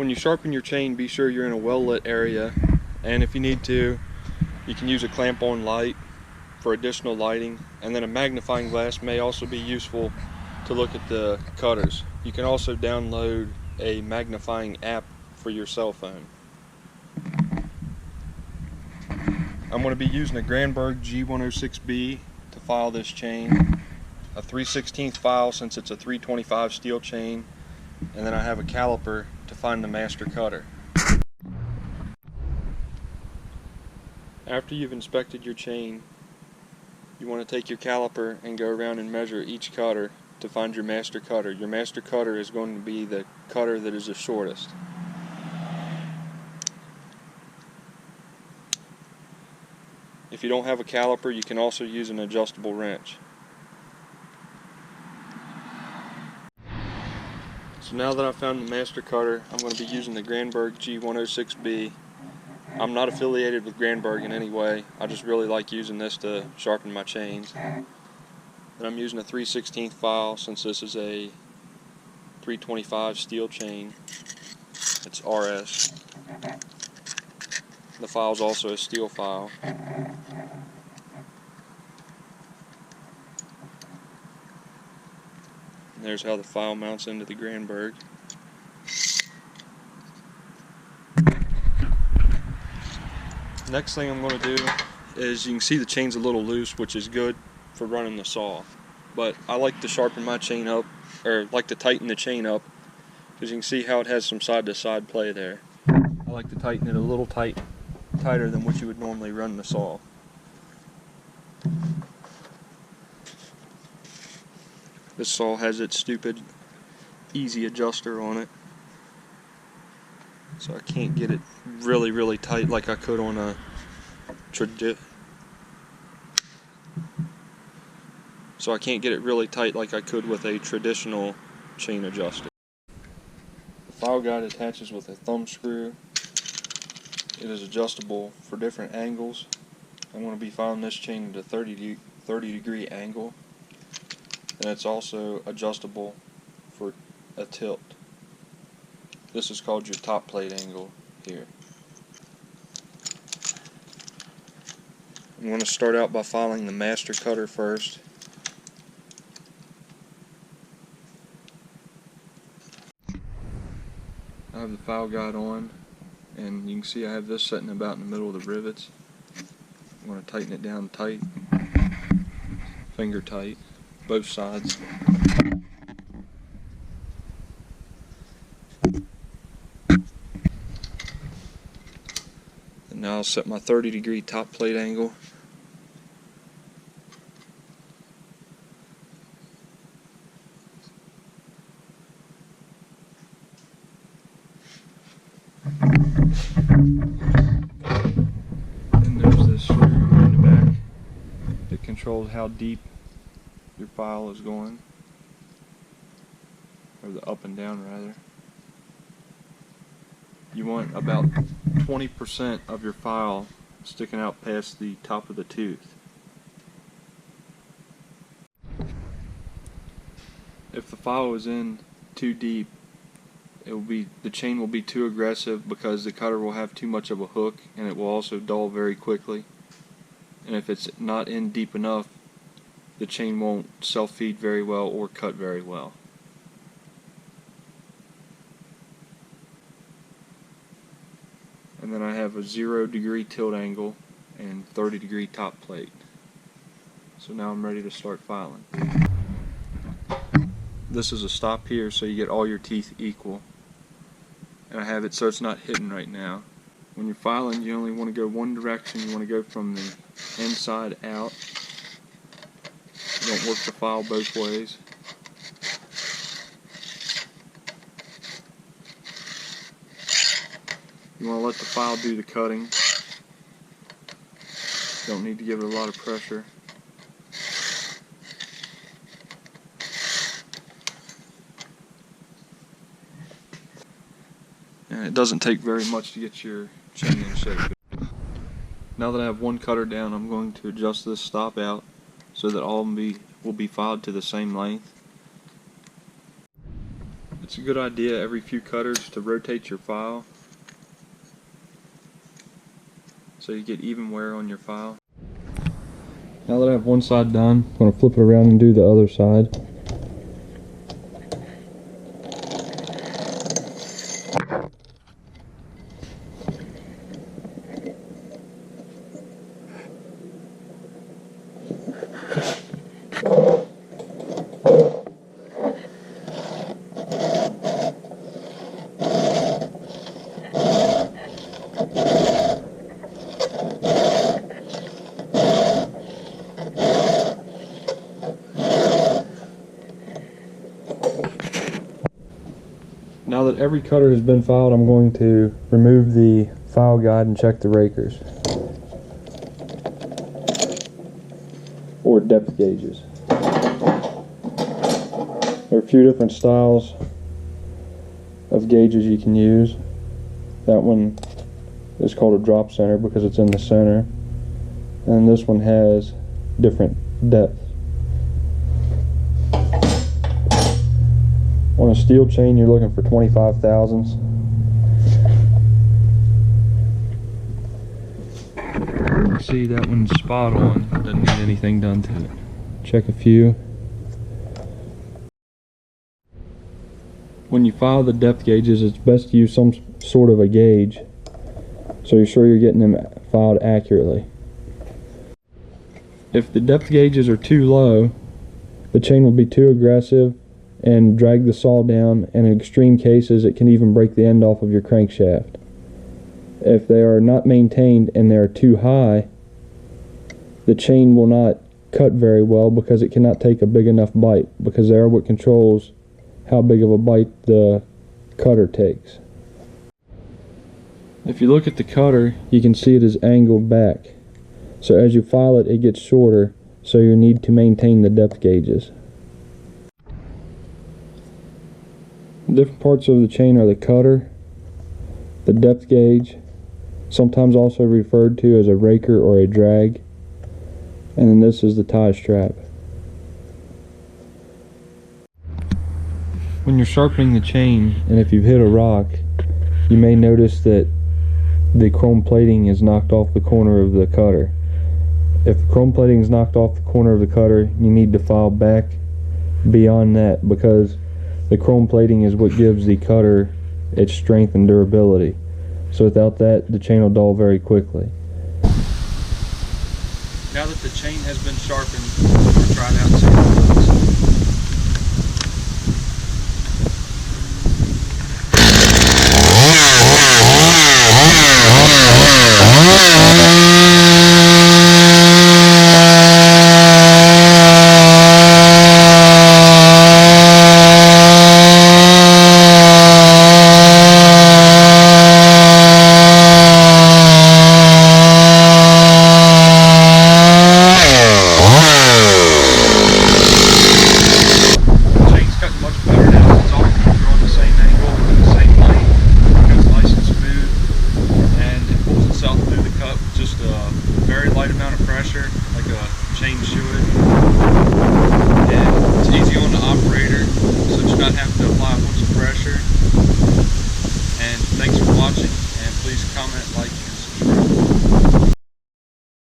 when you sharpen your chain, be sure you're in a well-lit area, and if you need to, you can use a clamp-on light for additional lighting, and then a magnifying glass may also be useful to look at the cutters. You can also download a magnifying app for your cell phone. I'm going to be using a Granberg G106B to file this chain, a 3/16 file since it's a 325 steel chain, and then I have a caliper to find the master cutter. After you've inspected your chain, you want to take your caliper and go around and measure each cutter to find your master cutter. Your master cutter is going to be the cutter that is the shortest. If you don't have a caliper, you can also use an adjustable wrench. So now that I've found the master cutter, I'm going to be using the Granberg G106B. I'm not affiliated with Granberg in any way. I just really like using this to sharpen my chains. And I'm using a 3/16 file since this is a 325 steel chain. It's RS. The file is also a steel file. And there's how the file mounts into the Granberg. Next thing I'm going to do is, you can see the chain's a little loose, which is good for running the saw. But I like to sharpen my chain up, or like to tighten the chain up, because you can see how it has some side-to-side play there. I like to tighten it a little tighter than what you would normally run the saw. This saw has its stupid easy adjuster on it, so I can't get it really tight like I could on a with a traditional chain adjuster. The file guide attaches with a thumb screw. It is adjustable for different angles. I'm going to be filing this chain at a 30 degree angle, and it's also adjustable for a tilt. This is called your top plate angle here. I'm going to start out by filing the master cutter first. I have the file guide on, and you can see I have this sitting about in the middle of the rivets. I'm going to tighten it down tight, finger tight, both sides. And now I'll set my 30 degree top plate angle. And there's this screw in the back that controls how deep your file is going, or the up and down rather. You want about 20% of your file sticking out past the top of the tooth. If the file is in too deep, the chain will be too aggressive, because the cutter will have too much of a hook, and it will also dull very quickly. And if it's not in deep enough, the chain won't self-feed very well or cut very well. And then I have a 0 degree tilt angle and 30 degree top plate. So now I'm ready to start filing. This is a stop here, so you get all your teeth equal. And I have it so it's not hitting right now. When you're filing, you only want to go one direction. You want to go from the inside out. You don't work the file both ways. You want to let the file do the cutting. Don't need to give it a lot of pressure. And it doesn't take very much to get your chain in shape. Now that I have one cutter down, I'm going to adjust this stop out so that all of them will be filed to the same length. It's a good idea every few cutters to rotate your file so you get even wear on your file. Now that I have one side done, I'm going to flip it around and do the other side. Now that every cutter has been filed, I'm going to remove the file guide and check the rakers or depth gauges. There are a few different styles of gauges you can use. That one is called a drop center because it's in the center, and this one has different depths. On a steel chain, you're looking for 25 thousandths. See, that one's spot on. Doesn't need anything done to it. Check a few. When you file the depth gauges, it's best to use some sort of a gauge so you're sure you're getting them filed accurately. If the depth gauges are too low, the chain will be too aggressive and drag the saw down, and in extreme cases it can even break the end off of your crankshaft. If they are not maintained and they are too high, the chain will not cut very well because it cannot take a big enough bite, because they are what controls how big of a bite the cutter takes. If you look at the cutter, you can see it is angled back, so as you file it, it gets shorter, so you need to maintain the depth gauges. Different parts of the chain are the cutter, the depth gauge, sometimes also referred to as a raker or a drag, and then this is the tie strap. When you're sharpening the chain, and if you've hit a rock, you may notice that the chrome plating is knocked off the corner of the cutter. If the chrome plating is knocked off the corner of the cutter, you need to file back beyond that, because the chrome plating is what gives the cutter its strength and durability. So without that, the chain will dull very quickly. Now that the chain has been sharpened, we'll try it out and see how it looks. Have to apply a bunch of pressure.